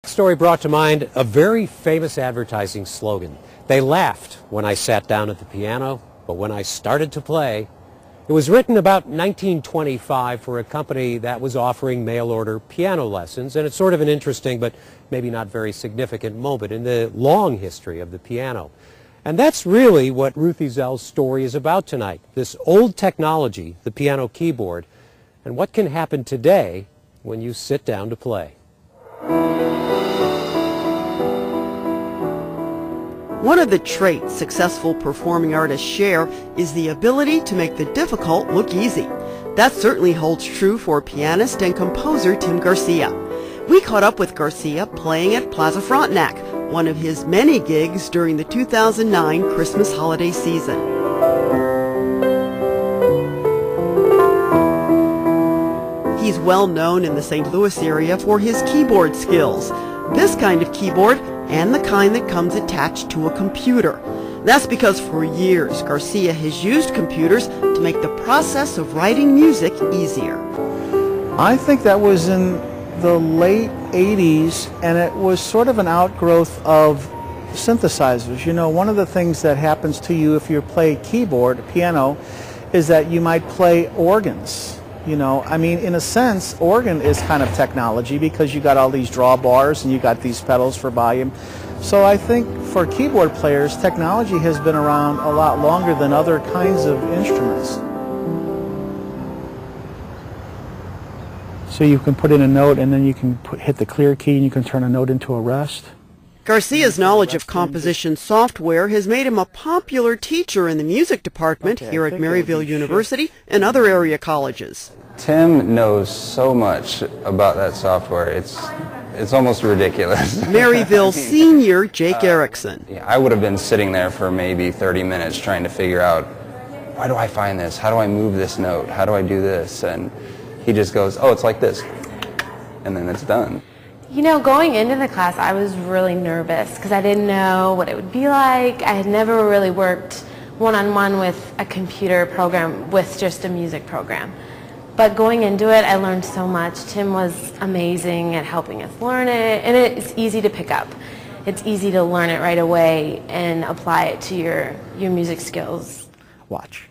Story brought to mind a very famous advertising slogan. They laughed when I sat down at the piano, but when I started to play, it was written about 1925 for a company that was offering mail-order piano lessons, and it's sort of an interesting but maybe not very significant moment in the long history of the piano. And that's really what Ruth Ezell's story is about tonight, this old technology, the piano keyboard, and what can happen today when you sit down to play. One of the traits successful performing artists share is the ability to make the difficult look easy. That certainly holds true for pianist and composer Tim Garcia. We caught up with Garcia playing at Plaza Frontenac, one of his many gigs during the 2009 Christmas holiday season. He's well known in the St. Louis area for his keyboard skills. This kind of keyboard and the kind that comes attached to a computer. That's because for years Garcia has used computers to make the process of writing music easier. I think that was in the late 80s, and it was sort of an outgrowth of synthesizers. You know, one of the things that happens to you if you play keyboard, piano, is that you might play organs. You know, I mean, in a sense, organ is kind of technology because you got all these drawbars and you got these pedals for volume. So I think for keyboard players, technology has been around a lot longer than other kinds of instruments. So you can put in a note and then you can hit the clear key and you can turn a note into a rest. Garcia's knowledge of composition software has made him a popular teacher in the music department here at Maryville University and other area colleges. Tim knows so much about that software. It's almost ridiculous. Maryville senior Jake Erickson. Yeah, I would have been sitting there for maybe 30 minutes trying to figure out, why do I find this? How do I move this note? How do I do this? And he just goes, oh, it's like this. And then it's done. You know, going into the class, I was really nervous because I didn't know what it would be like. I had never really worked one-on-one with a computer program, with just a music program. But going into it, I learned so much. Tim was amazing at helping us learn it, and it's easy to pick up. It's easy to learn it right away and apply it to your music skills. Watch.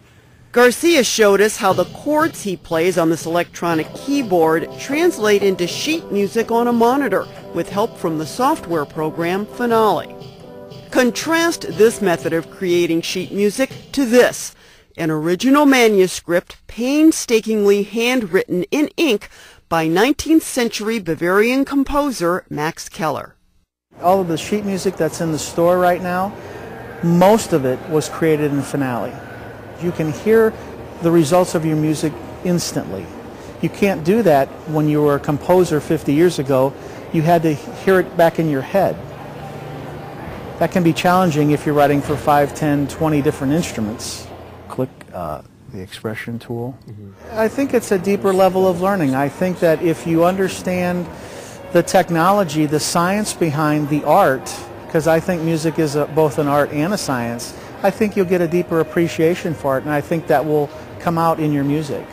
Garcia showed us how the chords he plays on this electronic keyboard translate into sheet music on a monitor with help from the software program Finale. Contrast this method of creating sheet music to this, an original manuscript painstakingly handwritten in ink by 19th century Bavarian composer Max Keller. All of the sheet music that's in the store right now, most of it was created in Finale. You can hear the results of your music instantly. You can't do that when you were a composer 50 years ago. You had to hear it back in your head. That can be challenging if you're writing for 5, 10, 20 different instruments. Click the expression tool. I think it's a deeper level of learning. I think that if you understand the technology, the science behind the art, because I think music is both an art and a science, I think you'll get a deeper appreciation for it, and I think that will come out in your music.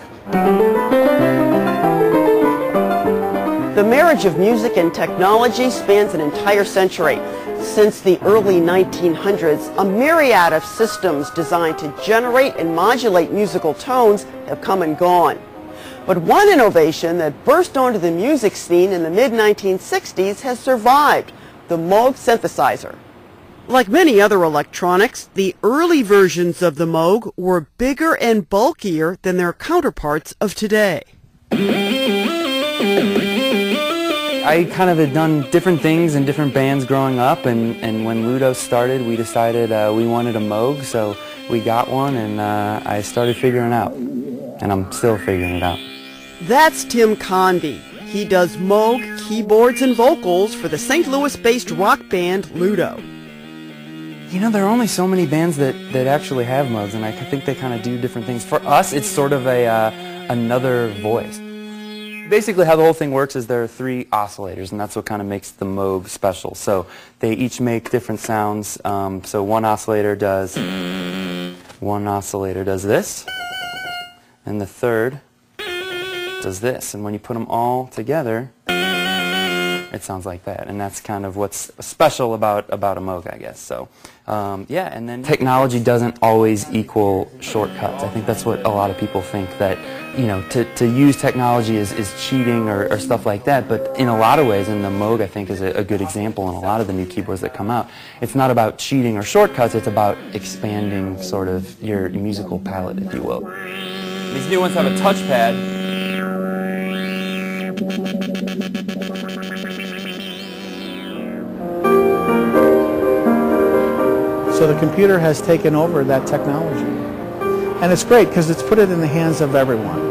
The marriage of music and technology spans an entire century. Since the early 1900s, a myriad of systems designed to generate and modulate musical tones have come and gone. But one innovation that burst onto the music scene in the mid-1960s has survived, the Moog synthesizer. Like many other electronics, the early versions of the Moog were bigger and bulkier than their counterparts of today. I kind of had done different things in different bands growing up, and when Ludo started, we decided we wanted a Moog, so we got one, and I started figuring it out, and I'm still figuring it out. That's Tim Convey. He does Moog, keyboards, and vocals for the St. Louis-based rock band Ludo. You know, there are only so many bands that actually have Moogs, and I think they kind of do different things. For us, it's sort of another voice. Basically, how the whole thing works is there are 3 oscillators, and that's what kind of makes the Moog special. So they each make different sounds. So one oscillator does this, and the third does this. And when you put them all together, it sounds like that, and that's kind of what's special about a Moog, I guess. So, yeah, and then technology doesn't always equal shortcuts. I think that's what a lot of people think, that, you know, to use technology is cheating or stuff like that, but in a lot of ways, and the Moog, I think, is a good example in a lot of the new keyboards that come out, it's not about cheating or shortcuts, it's about expanding sort of your musical palette, if you will. These new ones have a touchpad. So the computer has taken over that technology. And it's great because it's put it in the hands of everyone.